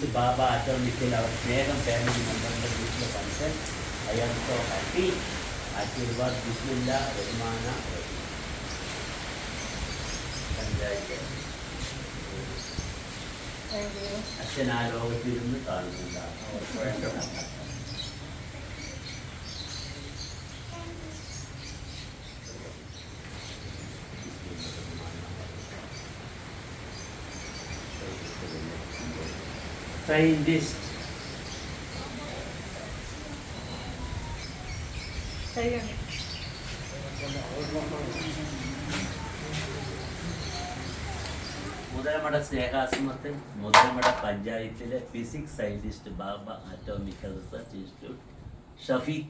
scientist Baba Atomical, our Sneham family member, the Vishnu function. I am so happy. Ashirwad Bismillah Rahmana Rahim. അച്ഛനാലോകത്തിരുന്ന് കാണുന്നുണ്ടാവും. Scientist. Muthalamada സ്നേഹാശ്രമത്തിൽ മുതലമട പഞ്ചായത്തിലെ physics scientist Bhabha atomical research institute Shafeeq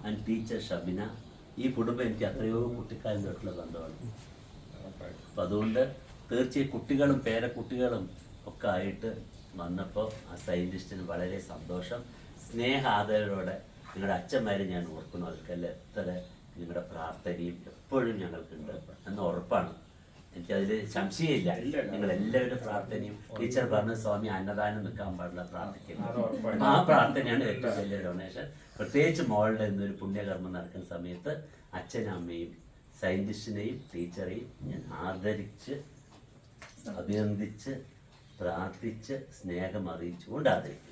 and teacher Shabina. ഈ കുടുംബം എനിക്ക് എത്രയോ കുട്ടിക്കാലം തൊട്ടുള്ള ബന്ധമാണ്. അപ്പം അതുകൊണ്ട് തീർച്ചയായും കുട്ടികളും പേരക്കുട്ടികളും ഒക്കെ ആയിട്ട് വന്നപ്പോൾ ആ സയൻറ്റിസ്റ്റിന് വളരെ സന്തോഷം. സ്നേഹ ആദരവോടെ നിങ്ങളുടെ അച്ഛന്മാരെ ഞാൻ ഓർക്കുന്നു. അവർക്കെല്ലാം എത്ര നിങ്ങളുടെ പ്രാർത്ഥനയും എപ്പോഴും ഞങ്ങൾക്കുണ്ട് എന്ന് ഉറപ്പാണ്. എനിക്കതിൽ സംശയമില്ല. നിങ്ങളെല്ലാവരുടെ പ്രാർത്ഥനയും ടീച്ചർ പറഞ്ഞ സ്വാമി അന്നദാനം നിൽക്കാൻ പാടില്ല പ്രാർത്ഥിക്കുന്നു. ആ പ്രാർത്ഥനയാണ് ഏറ്റവും വലിയ ഡൊണേഷൻ. പ്രത്യേകിച്ച് മോളുടെ എന്നൊരു പുണ്യകർമ്മം നടക്കുന്ന സമയത്ത് അച്ഛനും അമ്മയും സയൻറ്റിസ്റ്റിനെയും ടീച്ചറെയും ഞാൻ ആദരിച്ച് അഭിനന്ദിച്ച് പ്രാർത്ഥിച്ച് സ്നേഹം അറിയിച്ചുകൊണ്ട് ആദരിക്കും.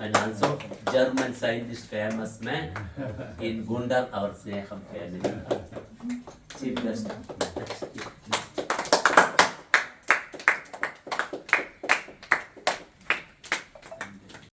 And also German scientist, famous man in Gundar, our Sneham family. Chief guest.